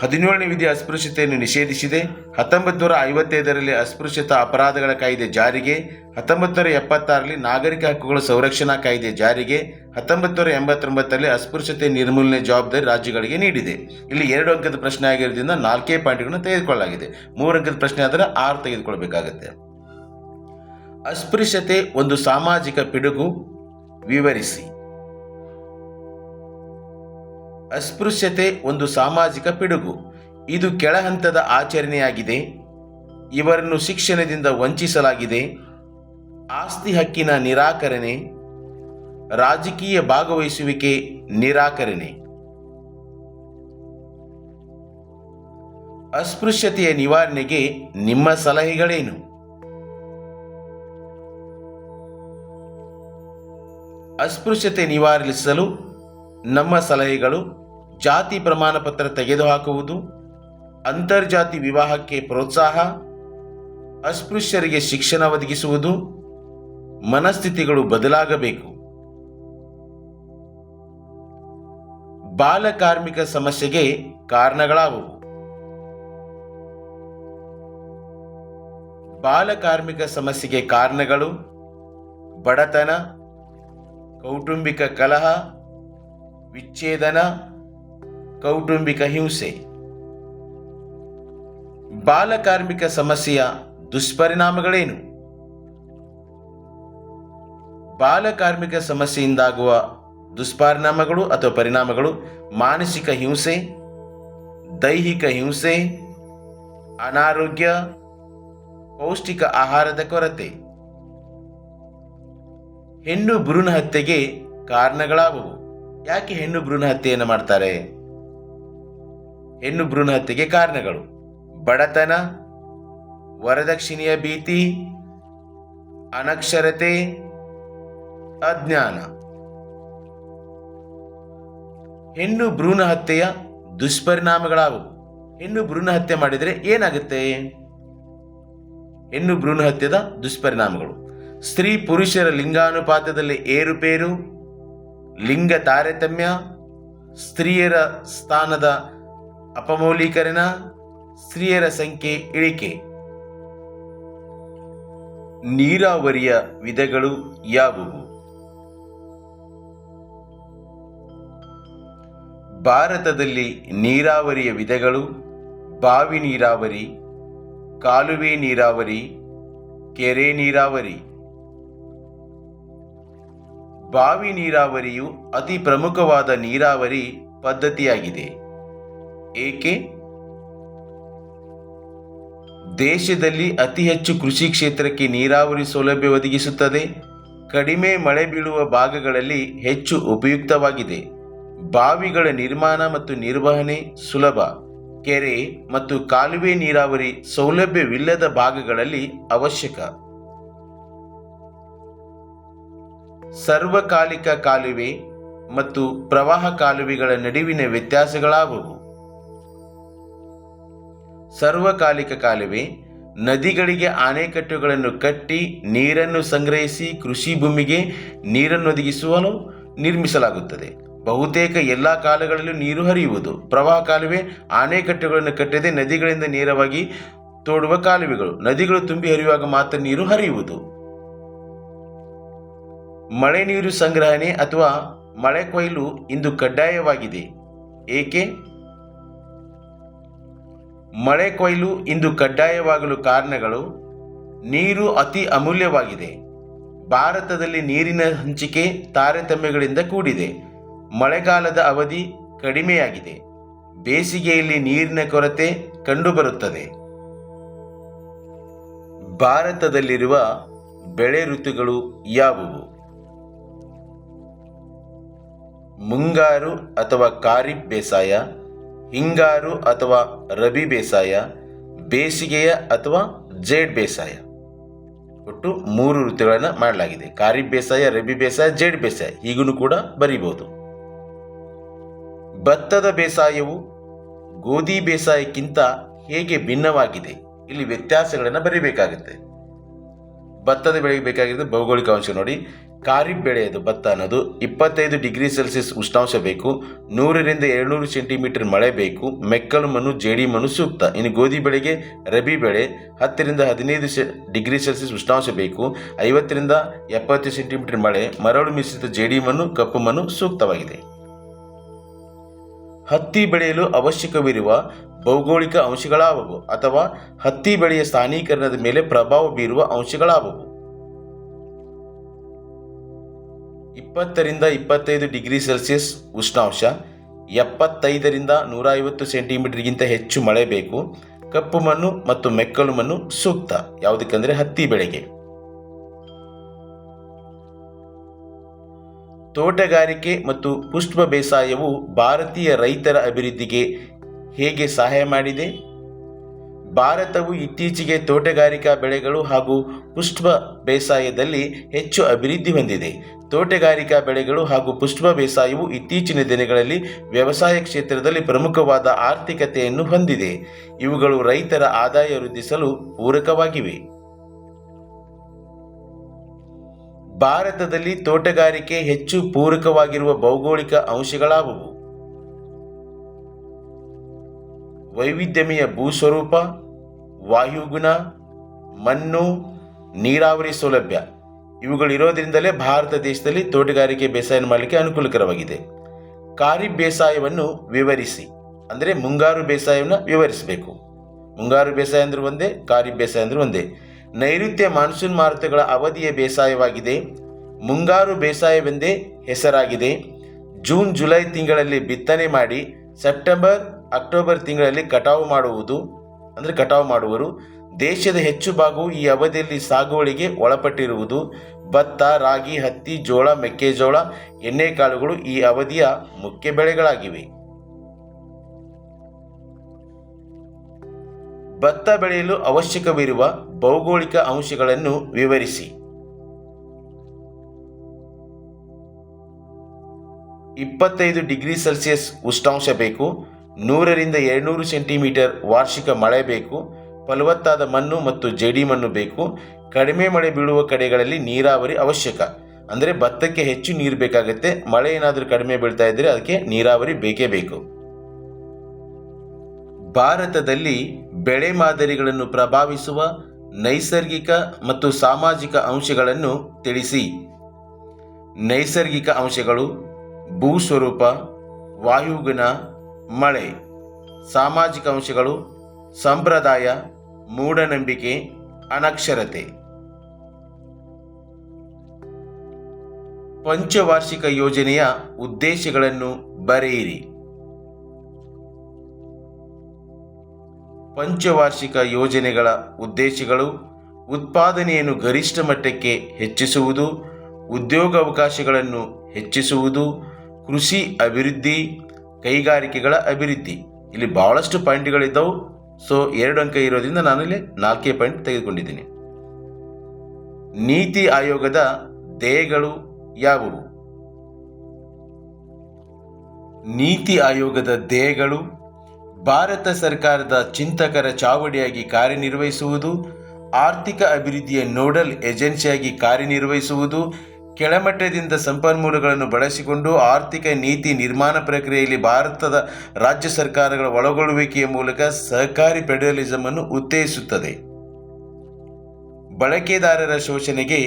17ನೇ ವಿಧಿ ಅಸ್ಪೃಶ್ಯತೆಯನ್ನು ನಿಷೇಧಿಸಿದೆ. 1955ರಲ್ಲಿ ಅಸ್ಪೃಶ್ಯತಾ ಅಪರಾಧಗಳ ಕಾಯ್ದೆ ಜಾರಿಗೆ. 1976ರಲ್ಲಿ ನಾಗರಿಕ ಹಕ್ಕುಗಳ ಸಂರಕ್ಷಣಾ ಕಾಯ್ದೆ ಜಾರಿಗೆ. 1989ರಲ್ಲಿ ಅಸ್ಪೃಶ್ಯತೆ ನಿರ್ಮೂಲನೆ ಜವಾಬ್ದಾರಿ ರಾಜ್ಯಗಳಿಗೆ ನೀಡಿದೆ. ಇಲ್ಲಿ 2 ಅಂಕದ ಪ್ರಶ್ನೆ ಆಗಿರೋದ್ರಿಂದ 4 ಪಾಯಿಂಟ್ಗಳನ್ನು ತೆಗೆದುಕೊಳ್ಳಲಾಗಿದೆ. 3 ಅಂಕದ ಪ್ರಶ್ನೆ ಆದರೆ 6 ತೆಗೆದುಕೊಳ್ಬೇಕಾಗತ್ತೆ. ಅಸ್ಪೃಶ್ಯತೆ ಒಂದು ಸಾಮಾಜಿಕ ಪಿಡುಗು. ವಿವರಿಸಿ. ಅಸ್ಪೃಶ್ಯತೆ ಒಂದು ಸಾಮಾಜಿಕ ಪಿಡುಗು. ಇದು ಕೆಳಹಂತದ ಆಚರಣೆಯಾಗಿದೆ. ಇವರನ್ನು ಶಿಕ್ಷಣದಿಂದ ವಂಚಿಸಲಾಗಿದೆ. ಆಸ್ತಿ ಹಕ್ಕಿನ ನಿರಾಕರಣೆ, ರಾಜಕೀಯ ಭಾಗವಹಿಸುವಿಕೆ ನಿರಾಕರಣೆ. ಅಸ್ಪೃಶ್ಯತೆಯ ನಿವಾರಣೆಗೆ ನಿಮ್ಮ ಸಲಹೆಗಳೇನು? ಅಸ್ಪೃಶ್ಯತೆ ನಿವಾರಿಸಲು ನಮ್ಮ ಸಲಹೆಗಳು: ಜಾತಿ ಪ್ರಮಾಣ ಪತ್ರ ತೆಗೆದುಹಾಕುವುದು, ಅಂತರ್ಜಾತಿ ವಿವಾಹಕ್ಕೆ ಪ್ರೋತ್ಸಾಹ, ಅಸ್ಪೃಶ್ಯರಿಗೆ ಶಿಕ್ಷಣ ಒದಗಿಸುವುದು, ಮನಸ್ಥಿತಿಗಳು ಬದಲಾಗಬೇಕು. ಬಾಲಕಾರ್ಮಿಕ ಸಮಸ್ಯೆಗೆ ಕಾರಣಗಳಾವುವು? ಬಾಲಕಾರ್ಮಿಕ ಸಮಸ್ಯೆಗೆ ಕಾರಣಗಳು: ಬಡತನ, ಕೌಟುಂಬಿಕ ಕಲಹ, ವಿಚ್ಛೇದನ, ಕೌಟುಂಬಿಕ ಹಿಂಸೆ. ಬಾಲಕಾರ್ಮಿಕ ಸಮಸ್ಯೆಯ ದುಷ್ಪರಿಣಾಮಗಳೇನು? ಬಾಲಕಾರ್ಮಿಕ ಸಮಸ್ಯೆಯಿಂದಾಗುವ ದುಷ್ಪರಿಣಾಮಗಳು ಅಥವಾ ಪರಿಣಾಮಗಳು: ಮಾನಸಿಕ ಹಿಂಸೆ, ದೈಹಿಕ ಹಿಂಸೆ, ಅನಾರೋಗ್ಯ, ಪೌಷ್ಟಿಕ ಆಹಾರದ ಕೊರತೆ. ಹೆಣ್ಣು ಭ್ರೂಣ ಹತ್ಯೆಗೆ ಕಾರಣಗಳಾವುವು? ಯಾಕೆ ಹೆಣ್ಣು ಭ್ರೂಣ ಹತ್ಯೆಯನ್ನು ಮಾಡ್ತಾರೆ? ಹೆಣ್ಣು ಭ್ರೂಣ ಹತ್ಯೆಗೆ ಕಾರಣಗಳು: ಬಡತನ, ವರದಕ್ಷಿಣೆಯ ಭೀತಿ, ಅನಕ್ಷರತೆ, ಅಜ್ಞಾನ. ಹೆಣ್ಣು ಭ್ರೂಣ ಹತ್ಯೆಯ ದುಷ್ಪರಿಣಾಮಗಳಾವುವು? ಹೆಣ್ಣು ಭ್ರೂಣ ಹತ್ಯೆ ಮಾಡಿದರೆ ಏನಾಗುತ್ತೆ? ಹೆಣ್ಣು ಭ್ರೂಣ ಹತ್ಯೆದ ದುಷ್ಪರಿಣಾಮಗಳು: ಸ್ತ್ರೀ ಪುರುಷರ ಲಿಂಗಾನುಪಾತದಲ್ಲಿ ಏರುಪೇರು, ಲಿಂಗ ತಾರತಮ್ಯ, ಸ್ತ್ರೀಯರ ಸ್ಥಾನದ ಅಪಮೌಲ್ಯೀಕರಣ, ಸ್ತ್ರೀಯರ ಸಂಖ್ಯೆ ಇಳಿಕೆ. ನೀರಾವರಿಯ ವಿಧಗಳು ಯಾವುವು? ಭಾರತದಲ್ಲಿ ನೀರಾವರಿಯ ವಿಧಗಳು: ಬಾವಿ ನೀರಾವರಿ, ಕಾಲುವೆ ನೀರಾವರಿ, ಕೆರೆ ನೀರಾವರಿ. ಬಾವಿ ನೀರಾವರಿಯು ಅತಿ ಪ್ರಮುಖವಾದ ನೀರಾವರಿ ಪದ್ಧತಿಯಾಗಿದೆ. ಏಕೆ? ದೇಶದಲ್ಲಿ ಅತಿ ಹೆಚ್ಚು ಕೃಷಿ ಕ್ಷೇತ್ರಕ್ಕೆ ನೀರಾವರಿ ಸೌಲಭ್ಯ ಒದಗಿಸುತ್ತದೆ. ಕಡಿಮೆ ಮಳೆ ಬೀಳುವ ಭಾಗಗಳಲ್ಲಿ ಹೆಚ್ಚು ಉಪಯುಕ್ತವಾಗಿದೆ. ಬಾವಿಗಳ ನಿರ್ಮಾಣ ಮತ್ತು ನಿರ್ವಹಣೆ ಸುಲಭ. ಕೆರೆ ಮತ್ತು ಕಾಲುವೆ ನೀರಾವರಿ ಸೌಲಭ್ಯವಿಲ್ಲದ ಭಾಗಗಳಲ್ಲಿ ಅವಶ್ಯಕ. ಸಾರ್ವಕಾಲಿಕ ಕಾಲುವೆ ಮತ್ತು ಪ್ರವಾಹ ಕಾಲುವೆಗಳ ನಡುವಿನ ವ್ಯತ್ಯಾಸಗಳಾವುವು? ಸಾರ್ವಕಾಲಿಕ ಕಾಲುವೆ ನದಿಗಳಿಗೆ ಅಣೆಕಟ್ಟುಗಳನ್ನು ಕಟ್ಟಿ ನೀರನ್ನು ಸಂಗ್ರಹಿಸಿ ಕೃಷಿ ಭೂಮಿಗೆ ನೀರನ್ನು ಒದಗಿಸಲು ನಿರ್ಮಿಸಲಾಗುತ್ತದೆ. ಬಹುತೇಕ ಎಲ್ಲ ಕಾಲಗಳಲ್ಲೂ ನೀರು ಹರಿಯುವುದು. ಪ್ರವಾಹ ಕಾಲುವೆ ಅಣೆಕಟ್ಟುಗಳನ್ನು ಕಟ್ಟದೆ ನದಿಗಳಿಂದ ನೇರವಾಗಿ ತೋಡುವ ಕಾಲುವೆಗಳು. ನದಿಗಳು ತುಂಬಿ ಹರಿಯುವಾಗ ಮಾತ್ರ ನೀರು ಹರಿಯುವುದು. ಮಳೆ ನೀರು ಸಂಗ್ರಹಣೆ ಅಥವಾ ಮಳೆ ಕೊಯ್ಲು ಇಂದು ಕಡ್ಡಾಯವಾಗಿದೆ. ಏಕೆ? ಮಳೆ ಕೊಯ್ಲು ಇಂದು ಕಡ್ಡಾಯವಾಗಲು ಕಾರಣಗಳು: ನೀರು ಅತಿ ಅಮೂಲ್ಯವಾಗಿದೆ. ಭಾರತದಲ್ಲಿ ನೀರಿನ ಹಂಚಿಕೆ ತಾರತಮ್ಯಗಳಿಂದ ಕೂಡಿದೆ. ಮಳೆಗಾಲದ ಅವಧಿ ಕಡಿಮೆಯಾಗಿದೆ. ಬೇಸಿಗೆಯಲ್ಲಿ ನೀರಿನ ಕೊರತೆ ಕಂಡುಬರುತ್ತದೆ. ಭಾರತದಲ್ಲಿರುವ ಬೆಳೆ ಋತುಗಳು ಯಾವುವು? ಮುಂಗಾರು ಅಥವಾ ಖಾರಿಫ್ ಬೇಸಾಯ, ಹಿಂಗಾರು ಅಥವಾ ರಬಿ ಬೇಸಾಯ, ಬೇಸಿಗೆಯ ಅಥವಾ ಜೇಡ್ ಬೇಸಾಯ. ಒಟ್ಟು 3 ಋತುಗಳನ್ನು ಮಾಡಲಾಗಿದೆ. ಖಾರಿಫ್ ಬೇಸಾಯ, ರಬಿ ಬೇಸಾಯ, ಜೇಡ್ ಬೇಸಾಯ ಹೀಗೂ ಕೂಡ ಬರೀಬಹುದು. ಭತ್ತದ ಬೇಸಾಯವು ಗೋಧಿ ಬೇಸಾಯಕ್ಕಿಂತ ಹೇಗೆ ಭಿನ್ನವಾಗಿದೆ? ಇಲ್ಲಿ ವ್ಯತ್ಯಾಸಗಳನ್ನು ಬರೀಬೇಕಾಗುತ್ತೆ. ಭತ್ತದ ಬೆಳೆಗೆ ಬೇಕಾಗಿರೋದು ಭೌಗೋಳಿಕ ಅಂಶ ನೋಡಿ. ಖಾರಿಫ್ ಬೆಳೆಯದು ಭತ್ತ ಅನ್ನೋದು 25 ಡಿಗ್ರಿ ಸೆಲ್ಸಿಯಸ್ ಉಷ್ಣಾಂಶ ಬೇಕು. 100 ರಿಂದ 200 ಸೆಂಟಿಮೀಟರ್ ಮಳೆ ಬೇಕು. ಮೆಕ್ಕಲು ಮಣ್ಣು, ಜೇಡಿ ಮಣ್ಣು ಸೂಕ್ತ. ಇನ್ನು ಗೋಧಿ ಬೆಳೆಗೆ ರಬಿ ಬೆಳೆ 10 ರಿಂದ 15 ಡಿಗ್ರಿ ಸೆಲ್ಸಿಯಸ್ ಉಷ್ಣಾಂಶ ಬೇಕು. 50 ರಿಂದ 70 ಸೆಂಟಿಮೀಟರ್ ಮಳೆ, ಮರಳು ಮಿಶ್ರಿತ ಜೇಡಿ ಮಣ್ಣು, ಕಪ್ಪು ಮಣ್ಣು ಸೂಕ್ತವಾಗಿದೆ. ಹತ್ತಿ ಬೆಳೆಯಲು ಅವಶ್ಯಕವಿರುವ ಭೌಗೋಳಿಕ ಅಂಶಗಳಾವುವು? ಅಥವಾ ಹತ್ತಿ ಬೆಳೆಯ ಸ್ಥಾನೀಕರಣದ ಮೇಲೆ ಪ್ರಭಾವ ಬೀರುವ ಅಂಶಗಳಾವುವು? 20 ರಿಂದ 25 ಡಿಗ್ರಿ ಸೆಲ್ಸಿಯಸ್ ಉಷ್ಣಾಂಶ, 75ರಿಂದ 150 ಸೆಂಟಿಮೀಟರ್ಗಿಂತ ಹೆಚ್ಚು ಮಳೆ ಬೇಕು. ಕಪ್ಪು ಮಣ್ಣು ಮತ್ತು ಮೆಕ್ಕಲು ಮಣ್ಣು ಸೂಕ್ತ. ಯಾವುದಕ್ಕೆಂದರೆ ಹತ್ತಿ ಬೆಳೆಗೆ. ತೋಟಗಾರಿಕೆ ಮತ್ತು ಪುಷ್ಪ ಬೇಸಾಯವು ಭಾರತೀಯ ರೈತರ ಅಭಿವೃದ್ಧಿಗೆ ಹೇಗೆ ಸಹಾಯ ಮಾಡಿದೆ? ಭಾರತವು ಇತ್ತೀಚೆಗೆ ತೋಟಗಾರಿಕಾ ಬೆಳೆಗಳು ಹಾಗೂ ಪುಷ್ಪ ಬೇಸಾಯದಲ್ಲಿ ಹೆಚ್ಚು ಅಭಿವೃದ್ಧಿ ಹೊಂದಿದೆ. ತೋಟಗಾರಿಕಾ ಬೆಳೆಗಳು ಹಾಗೂ ಪುಷ್ಪ ಬೇಸಾಯವು ಇತ್ತೀಚಿನ ದಿನಗಳಲ್ಲಿ ವ್ಯವಸಾಯ ಕ್ಷೇತ್ರದಲ್ಲಿ ಪ್ರಮುಖವಾದ ಆರ್ಥಿಕತೆಯನ್ನು ಹೊಂದಿದೆ. ಇವುಗಳು ರೈತರ ಆದಾಯ ವೃದ್ಧಿಸಲು ಪೂರಕವಾಗಿವೆ. ಭಾರತದಲ್ಲಿ ತೋಟಗಾರಿಕೆ ಹೆಚ್ಚು ಪೂರಕವಾಗಿರುವ ಭೌಗೋಳಿಕ ಅಂಶಗಳಾವುವು? ವೈವಿಧ್ಯಮಯ ಭೂಸ್ವರೂಪ, ವಾಯುಗುಣ, ಮಣ್ಣು, ನೀರಾವರಿ ಸೌಲಭ್ಯ ಇವುಗಳಿರೋದ್ರಿಂದಲೇ ಭಾರತ ದೇಶದಲ್ಲಿ ತೋಟಗಾರಿಕೆ ಬೇಸಾಯ ಮಾಡಲಿಕ್ಕೆ ಅನುಕೂಲಕರವಾಗಿದೆ. ಖಾರಿಫ್ ಬೇಸಾಯವನ್ನು ವಿವರಿಸಿ. ಅಂದರೆ ಮುಂಗಾರು ಬೇಸಾಯವನ್ನು ವಿವರಿಸಬೇಕು. ಮುಂಗಾರು ಬೇಸಾಯ ಅಂದ್ರೆ ಒಂದೇ, ಖಾರಿಫ್ ಬೇಸಾಯ ಅಂದ್ರೆ ಒಂದೇ. ನೈಋತ್ಯ ಮಾನ್ಸೂನ್ ಮಾರುತಗಳ ಅವಧಿಯ ಬೇಸಾಯವಾಗಿದೆ. ಮುಂಗಾರು ಬೇಸಾಯವೆಂದೇ ಹೆಸರಾಗಿದೆ. ಜೂನ್ ಜುಲೈ ತಿಂಗಳಲ್ಲಿ ಬಿತ್ತನೆ ಮಾಡಿ ಸೆಪ್ಟೆಂಬರ್ ಅಕ್ಟೋಬರ್ ತಿಂಗಳಲ್ಲಿ ಕಟಾವು ಮಾಡುವರು. ದೇಶದ ಹೆಚ್ಚು ಭಾಗವು ಈ ಅವಧಿಯಲ್ಲಿ ಸಾಗುವಳಿಗೆ ಒಳಪಟ್ಟಿರುವುದು. ಭತ್ತ, ರಾಗಿ, ಹತ್ತಿ, ಜೋಳ, ಮೆಕ್ಕೆಜೋಳ, ಎಣ್ಣೆಕಾಳುಗಳು ಈ ಅವಧಿಯ ಮುಖ್ಯ ಬೆಳೆಗಳಾಗಿವೆ. ಭತ್ತ ಬೆಳೆಯಲು ಅವಶ್ಯಕವಿರುವ ಭೌಗೋಳಿಕ ಅಂಶಗಳನ್ನು ವಿವರಿಸಿ. 25 ಡಿಗ್ರಿ ಸೆಲ್ಸಿಯಸ್ ಉಷ್ಣಾಂಶ ಬೇಕು. 100ರಿಂದ 200 ಸೆಂಟಿಮೀಟರ್ ವಾರ್ಷಿಕ ಮಳೆ ಬೇಕು. ಫಲವತ್ತಾದ ಮಣ್ಣು ಮತ್ತು ಜೇಡಿ ಮಣ್ಣು ಬೇಕು. ಕಡಿಮೆ ಮಳೆ ಬೀಳುವ ಕಡೆಗಳಲ್ಲಿ ನೀರಾವರಿ ಅವಶ್ಯಕ. ಅಂದರೆ ಭತ್ತಕ್ಕೆ ಹೆಚ್ಚು ನೀರು ಬೇಕಾಗುತ್ತೆ. ಮಳೆ ಏನಾದರೂ ಕಡಿಮೆ ಬೀಳ್ತಾ ಇದ್ದರೆ ಅದಕ್ಕೆ ನೀರಾವರಿ ಬೇಕೇ ಬೇಕು. ಭಾರತದಲ್ಲಿ ಬೆಳೆ ಮಾದರಿಗಳನ್ನು ಪ್ರಭಾವಿಸುವ ನೈಸರ್ಗಿಕ ಮತ್ತು ಸಾಮಾಜಿಕ ಅಂಶಗಳನ್ನು ತಿಳಿಸಿ. ನೈಸರ್ಗಿಕ ಅಂಶಗಳು: ಭೂಸ್ವರೂಪ, ವಾಯುಗುಣ, ಮಳೆ. ಸಾಮಾಜಿಕ ಅಂಶಗಳು: ಸಂಪ್ರದಾಯ, ಮೂಢನಂಬಿಕೆ, ಅನಕ್ಷರತೆ. ಪಂಚವಾರ್ಷಿಕ ಯೋಜನೆಯ ಉದ್ದೇಶಗಳನ್ನು ಬರೆಯಿರಿ. ಪಂಚವಾರ್ಷಿಕ ಯೋಜನೆಗಳ ಉದ್ದೇಶಗಳು: ಉತ್ಪಾದನೆಯನ್ನು ಗರಿಷ್ಠ ಮಟ್ಟಕ್ಕೆ ಹೆಚ್ಚಿಸುವುದು, ಉದ್ಯೋಗಾವಕಾಶಗಳನ್ನು ಹೆಚ್ಚಿಸುವುದು, ಕೃಷಿ ಅಭಿವೃದ್ಧಿ, ಕೈಗಾರಿಕೆಗಳ ಅಭಿವೃದ್ಧಿ. ಇಲ್ಲಿ ಬಹಳಷ್ಟು ಪಾಯಿಂಟ್ಗಳಿದ್ದವು. ಸೊ 2 ಅಂಕ ಇರೋದ್ರಿಂದ ನಾನಿಲ್ಲಿ 4 ಪಾಯಿಂಟ್ ತೆಗೆದುಕೊಂಡಿದ್ದೀನಿ. ನೀತಿ ಆಯೋಗದ ಧ್ಯೇಯಗಳು ಯಾವುವು? ನೀತಿ ಆಯೋಗದ ಧ್ಯೇಯಗಳು: ಭಾರತ ಸರ್ಕಾರದ ಚಿಂತಕರ ಚಾವಡಿಯಾಗಿ ಕಾರ್ಯನಿರ್ವಹಿಸುವುದು, ಆರ್ಥಿಕ ಅಭಿವೃದ್ಧಿಯ ನೋಡಲ್ ಏಜೆನ್ಸಿಯಾಗಿ ಕಾರ್ಯನಿರ್ವಹಿಸುವುದು, ಕೆಳಮಟ್ಟದಿಂದ ಸಂಪನ್ಮೂಲಗಳನ್ನು ಬಳಸಿಕೊಂಡು ಆರ್ಥಿಕ ನೀತಿ ನಿರ್ಮಾಣ ಪ್ರಕ್ರಿಯೆಯಲ್ಲಿ ಭಾರತದ ರಾಜ್ಯ ಸರ್ಕಾರಗಳ ಒಳಗೊಳ್ಳುವಿಕೆಯ ಮೂಲಕ ಸಹಕಾರಿ ಫೆಡರಲಿಸಂ ಅನ್ನು ಉತ್ತೇಜಿಸುತ್ತದೆ. ಬಳಕೆದಾರರ ಶೋಷಣೆಗೆ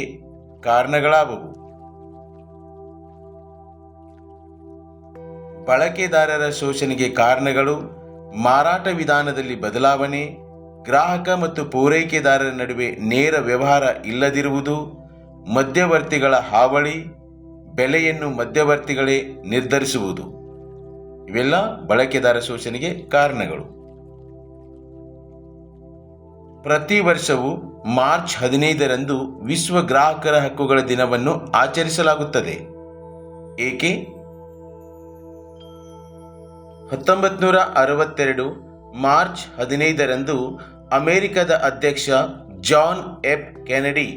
ಕಾರಣಗಳಾವುವು? ಬಳಕೆದಾರರ ಶೋಷಣೆಗೆ ಕಾರಣಗಳು: ಮಾರಾಟ ವಿಧಾನದಲ್ಲಿ ಬದಲಾವಣೆ, ಗ್ರಾಹಕ ಮತ್ತು ಪೂರೈಕೆದಾರರ ನಡುವೆ ನೇರ ವ್ಯವಹಾರ ಇಲ್ಲದಿರುವುದು, ಮಧ್ಯವರ್ತಿಗಳ ಹಾವಳಿ, ಬೆಲೆಯನ್ನು ಮಧ್ಯವರ್ತಿಗಳೇ ನಿರ್ಧರಿಸುವುದು. ಇವೆಲ್ಲ ಬಳಕೆದಾರ ಶೋಷಣೆಗೆ ಕಾರಣಗಳು. ಪ್ರತಿ ವರ್ಷವೂ ಮಾರ್ಚ್ 15ರಂದು ವಿಶ್ವ ಗ್ರಾಹಕರ ಹಕ್ಕುಗಳ ದಿನವನ್ನು ಆಚರಿಸಲಾಗುತ್ತದೆ. ಏಕೆ? 1962 ಮಾರ್ಚ್ 15ರಂದು ಅಮೆರಿಕದ ಅಧ್ಯಕ್ಷ ಜಾನ್ ಎಫ್ ಕೆನಡಿ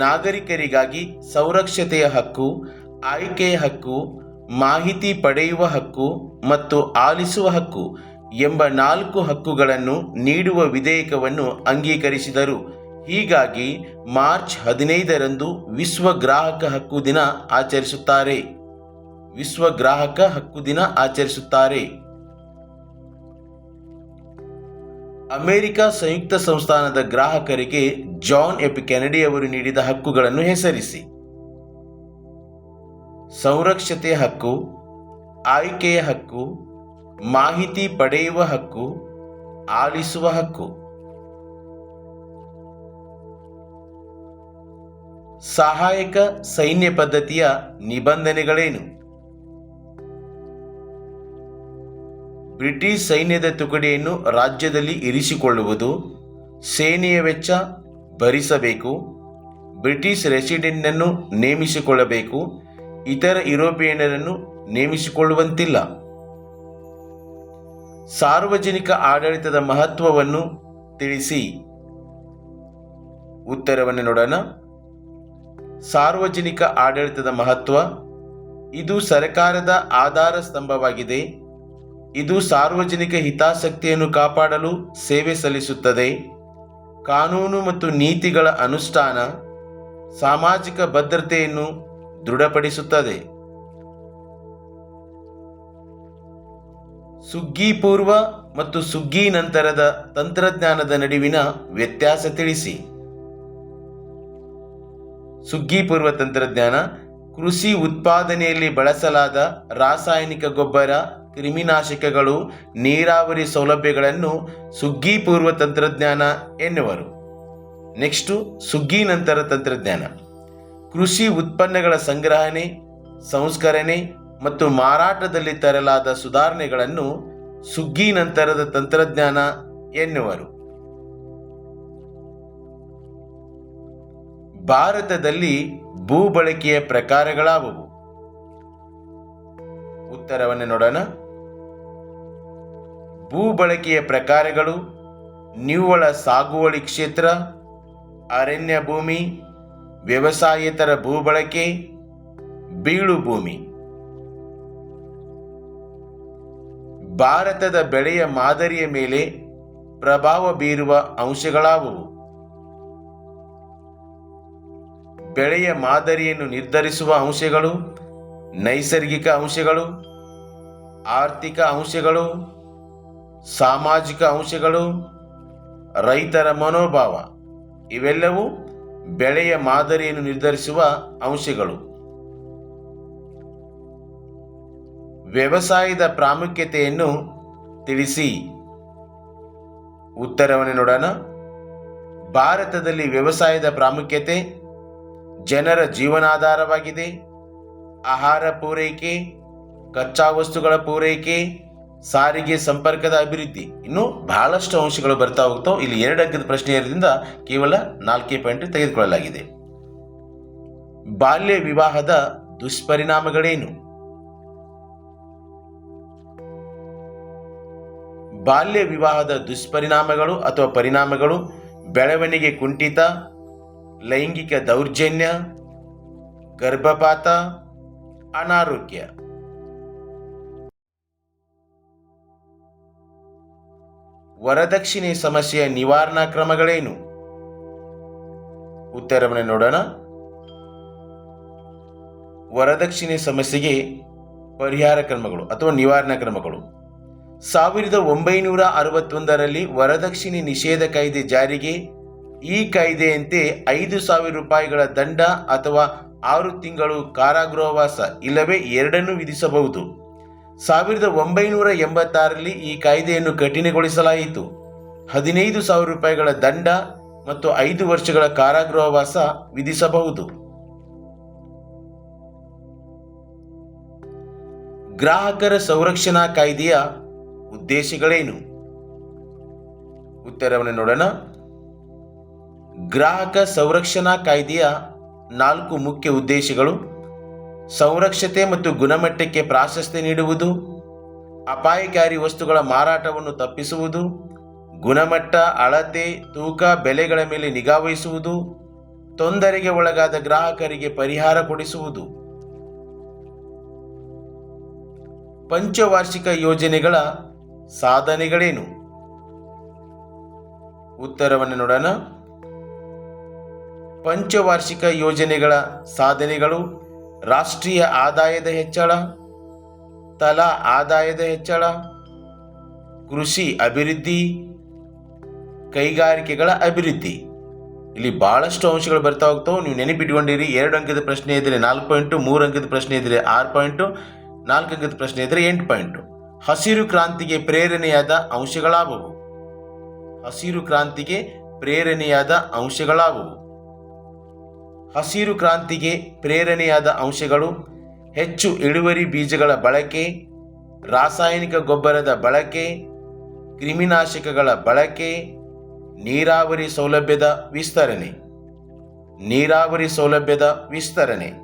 ನಾಗರಿಕರಿಗಾಗಿ ಸಂರಕ್ಷತೆಯ ಹಕ್ಕು, ಆಯ್ಕೆಯ ಹಕ್ಕು, ಮಾಹಿತಿ ಪಡೆಯುವ ಹಕ್ಕು ಮತ್ತು ಆಲಿಸುವ ಹಕ್ಕು ಎಂಬ 4 ಹಕ್ಕುಗಳನ್ನು ನೀಡುವ ವಿಧೇಯಕವನ್ನು ಅಂಗೀಕರಿಸಿದರು. ಹೀಗಾಗಿ ಮಾರ್ಚ್ 15ರಂದು ವಿಶ್ವ ಗ್ರಾಹಕ ಹಕ್ಕು ದಿನ ಆಚರಿಸುತ್ತಾರೆ. ವಿಶ್ವ ಗ್ರಾಹಕ ಹಕ್ಕು ದಿನ ಆಚರಿಸುತ್ತಾರೆ. ಅಮೆರಿಕ ಸಂಯುಕ್ತ ಸಂಸ್ಥಾನದ ಗ್ರಾಹಕರಿಗೆ ಜಾನ್ ಎಫ್ ಕೆನಡಿ ಅವರು ನೀಡಿದ ಹಕ್ಕುಗಳನ್ನು ಹೆಸರಿಸಿ. ಸಂರಕ್ಷತೆಯ ಹಕ್ಕು, ಆಯ್ಕೆಯ ಹಕ್ಕು, ಮಾಹಿತಿ ಪಡೆಯುವ ಹಕ್ಕು, ಆಲಿಸುವ ಹಕ್ಕು. ಸಹಾಯಕ ಸೈನ್ಯ ಪದ್ಧತಿಯ ನಿಬಂಧನೆಗಳೇನು? ಬ್ರಿಟಿಷ್ ಸೈನ್ಯದ ತುಕಡಿಯನ್ನು ರಾಜ್ಯದಲ್ಲಿ ಇರಿಸಿಕೊಳ್ಳುವುದು, ಸೇನೆಯ ವೆಚ್ಚ ಭರಿಸಬೇಕು, ಬ್ರಿಟಿಷ್ ರೆಸಿಡೆಂಟನ್ನು ನೇಮಿಸಿಕೊಳ್ಳಬೇಕು, ಇತರ ಯುರೋಪಿಯನ್ನರನ್ನು ನೇಮಿಸಿಕೊಳ್ಳುವಂತಿಲ್ಲ. ಸಾರ್ವಜನಿಕ ಆಡಳಿತದ ಮಹತ್ವವನ್ನು ತಿಳಿಸಿ. ಉತ್ತರವನ್ನು ನೋಡೋಣ. ಸಾರ್ವಜನಿಕ ಆಡಳಿತದ ಮಹತ್ವ: ಇದು ಸರ್ಕಾರದ ಆಧಾರ ಸ್ತಂಭವಾಗಿದೆ. ಇದು ಸಾರ್ವಜನಿಕ ಹಿತಾಸಕ್ತಿಯನ್ನು ಕಾಪಾಡಲು ಸೇವೆ ಸಲ್ಲಿಸುತ್ತದೆ. ಕಾನೂನು ಮತ್ತು ನೀತಿಗಳ ಅನುಷ್ಠಾನ, ಸಾಮಾಜಿಕ ಭದ್ರತೆಯನ್ನು ದೃಢಪಡಿಸುತ್ತದೆ. ಸುಗ್ಗಿ ಪೂರ್ವ ಮತ್ತು ಸುಗ್ಗಿ ನಂತರದ ತಂತ್ರಜ್ಞಾನದ ನಡುವಿನ ವ್ಯತ್ಯಾಸ ತಿಳಿಸಿ. ಸುಗ್ಗಿ ಪೂರ್ವ ತಂತ್ರಜ್ಞಾನ: ಕೃಷಿ ಉತ್ಪಾದನೆಯಲ್ಲಿ ಬಳಸಲಾದ ರಾಸಾಯನಿಕ ಗೊಬ್ಬರ, ಕ್ರಿಮಿನಾಶಕಗಳು, ನೀರಾವರಿ ಸೌಲಭ್ಯಗಳನ್ನು ಸುಗ್ಗಿ ಪೂರ್ವ ತಂತ್ರಜ್ಞಾನ ಎನ್ನುವರು. ನೆಕ್ಸ್ಟು ಸುಗ್ಗಿ ನಂತರ ತಂತ್ರಜ್ಞಾನ: ಕೃಷಿ ಉತ್ಪನ್ನಗಳ ಸಂಗ್ರಹಣೆ, ಸಂಸ್ಕರಣೆ ಮತ್ತು ಮಾರಾಟದಲ್ಲಿ ತರಲಾದ ಸುಧಾರಣೆಗಳನ್ನು ಸುಗ್ಗಿ ನಂತರದ ತಂತ್ರಜ್ಞಾನ ಎನ್ನುವರು. ಭಾರತದಲ್ಲಿ ಭೂ ಬಳಕೆಯ ಪ್ರಕಾರಗಳಾವುವು? ಉತ್ತರವನ್ನು ನೋಡೋಣ. ಭೂ ಬಳಕೆಯ ಪ್ರಕಾರಗಳು: ನಿವ್ವಳ ಸಾಗುವಳಿ ಕ್ಷೇತ್ರ, ಅರಣ್ಯ ಭೂಮಿ, ವ್ಯವಸಾಯೇತರ ಭೂ ಬಳಕೆ, ಬೀಳು ಭೂಮಿ. ಭಾರತದ ಬೆಳೆಯ ಮಾದರಿಯ ಮೇಲೆ ಪ್ರಭಾವ ಬೀರುವ ಅಂಶಗಳಾವುವು? ಬೆಳೆಯ ಮಾದರಿಯನ್ನು ನಿರ್ಧರಿಸುವ ಅಂಶಗಳು: ನೈಸರ್ಗಿಕ ಅಂಶಗಳು, ಆರ್ಥಿಕ ಅಂಶಗಳು, ಸಾಮಾಜಿಕ ಅಂಶಗಳು, ರೈತರ ಮನೋಭಾವ. ಇವೆಲ್ಲವೂ ಬೆಳೆಯ ಮಾದರಿಯನ್ನು ನಿರ್ಧರಿಸುವ ಅಂಶಗಳು. ವ್ಯವಸಾಯದ ಪ್ರಾಮುಖ್ಯತೆಯನ್ನು ತಿಳಿಸಿ. ಉತ್ತರವನ್ನು ನೋಡೋಣ. ಭಾರತದಲ್ಲಿ ವ್ಯವಸಾಯದ ಪ್ರಾಮುಖ್ಯತೆ: ಜನರ ಜೀವನಾಧಾರವಾಗಿದೆ. ಆಹಾರ ಪೂರೈಕೆ, ಕಚ್ಚಾ ವಸ್ತುಗಳ ಪೂರೈಕೆ, ಸಾರಿಗೆ ಸಂಪರ್ಕದ ಅಭಿವೃದ್ಧಿ. ಇನ್ನು ಬಹಳಷ್ಟು ಅಂಶಗಳು ಬರ್ತಾ ಹೋಗ್ತಾವೆ. ಇಲ್ಲಿ 2 ಅಂಕದ ಪ್ರಶ್ನೆ ಇರೋದ್ರಿಂದ ಕೇವಲ 4 ಪಾಯಿಂಟ್ ತೆಗೆದುಕೊಳ್ಳಲಾಗಿದೆ. ಬಾಲ್ಯ ವಿವಾಹದ ದುಷ್ಪರಿಣಾಮಗಳೇನು? ಬಾಲ್ಯ ವಿವಾಹದ ದುಷ್ಪರಿಣಾಮಗಳು ಅಥವಾ ಪರಿಣಾಮಗಳು: ಬೆಳವಣಿಗೆ ಕುಂಠಿತ, ಲೈಂಗಿಕ ದೌರ್ಜನ್ಯ, ಗರ್ಭಪಾತ, ಅನಾರೋಗ್ಯ. ವರದಕ್ಷಿಣೆ ಸಮಸ್ಯೆಯ ನಿವಾರಣಾ ಕ್ರಮಗಳೇನು? ಉತ್ತರವನ್ನು ನೋಡೋಣ. ವರದಕ್ಷಿಣೆ ಸಮಸ್ಯೆಗೆ ಪರಿಹಾರ ಕ್ರಮಗಳು ಅಥವಾ ನಿವಾರಣಾ ಕ್ರಮಗಳು: 1961ರಲ್ಲಿ ವರದಕ್ಷಿಣೆ ನಿಷೇಧ ಕಾಯ್ದೆ ಜಾರಿಗೆ. ಈ ಕಾಯ್ದೆಯಂತೆ 5,000 ರೂಪಾಯಿಗಳ ದಂಡ ಅಥವಾ 6 ತಿಂಗಳು ಕಾರಾಗೃಹವಾಸ ಇಲ್ಲವೇ ಎರಡನ್ನೂ ವಿಧಿಸಬಹುದು. 1986ರಲ್ಲಿ ಈ ಕಾಯ್ದೆಯನ್ನು ಕಠಿಣಗೊಳಿಸಲಾಯಿತು. 15,000 ರೂಪಾಯಿಗಳ ದಂಡ ಮತ್ತು 5 ವರ್ಷಗಳ ಕಾರಾಗೃಹವಾಸ ವಿಧಿಸಬಹುದು. ಗ್ರಾಹಕರ ಸಂರಕ್ಷಣಾ ಕಾಯ್ದೆಯ ಉದ್ದೇಶಗಳೇನು? ಉತ್ತರವನ್ನು ನೋಡೋಣ. ಗ್ರಾಹಕ ಸಂರಕ್ಷಣಾ ಕಾಯ್ದೆಯ 4 ಮುಖ್ಯ ಉದ್ದೇಶಗಳು: ಸಂರಕ್ಷತೆ ಮತ್ತು ಗುಣಮಟ್ಟಕ್ಕೆ ಪ್ರಾಶಸ್ತ್ಯ ನೀಡುವುದು, ಅಪಾಯಕಾರಿ ವಸ್ತುಗಳ ಮಾರಾಟವನ್ನು ತಪ್ಪಿಸುವುದು, ಗುಣಮಟ್ಟ, ಅಳತೆ, ತೂಕ, ಬೆಲೆಗಳ ಮೇಲೆ ನಿಗಾವಹಿಸುವುದು, ತೊಂದರೆಗೆ ಒಳಗಾದ ಗ್ರಾಹಕರಿಗೆ ಪರಿಹಾರ ಕೊಡಿಸುವುದು. ಪಂಚವಾರ್ಷಿಕ ಯೋಜನೆಗಳ ಸಾಧನೆಗಳೇನು? ಉತ್ತರವನ್ನು ನೋಡೋಣ. ಪಂಚವಾರ್ಷಿಕ ಯೋಜನೆಗಳ ಸಾಧನೆಗಳು: ರಾಷ್ಟ್ರೀಯ ಆದಾಯದ ಹೆಚ್ಚಳ, ತಲಾ ಆದಾಯದ ಹೆಚ್ಚಳ, ಕೃಷಿ ಅಭಿವೃದ್ಧಿ, ಕೈಗಾರಿಕೆಗಳ ಅಭಿವೃದ್ಧಿ. ಇಲ್ಲಿ ಬಹಳಷ್ಟು ಅಂಶಗಳು ಬರ್ತಾ ಹೋಗ್ತಾವೆ. ನೀವು ನೆನಪಿಟ್ಕೊಂಡಿರಿ. 2 ಅಂಕದ ಪ್ರಶ್ನೆ ಇದ್ದರೆ 4 ಪಾಯಿಂಟು, 3 ಅಂಕದ ಪ್ರಶ್ನೆ ಇದ್ದರೆ 6 ಪಾಯಿಂಟು, 4 ಅಂಕದ ಪ್ರಶ್ನೆ ಇದ್ದರೆ 8 ಪಾಯಿಂಟು. ಹಸಿರು ಕ್ರಾಂತಿಗೆ ಪ್ರೇರಣೆಯಾದ ಅಂಶಗಳಾವುವು? ಹಸಿರು ಕ್ರಾಂತಿಗೆ ಪ್ರೇರಣೆಯಾದ ಅಂಶಗಳಾವುವು? ಹಸಿರು ಕ್ರಾಂತಿಗೆ ಪ್ರೇರಣೆಯಾದ ಅಂಶಗಳು: ಹೆಚ್ಚು ಇಳುವರಿ ಬೀಜಗಳ ಬಳಕೆ, ರಾಸಾಯನಿಕ ಗೊಬ್ಬರದ ಬಳಕೆ, ಕ್ರಿಮಿನಾಶಕಗಳ ಬಳಕೆ, ನೀರಾವರಿ ಸೌಲಭ್ಯದ ವಿಸ್ತರಣೆ. ನೀರಾವರಿ ಸೌಲಭ್ಯದ ವಿಸ್ತರಣೆ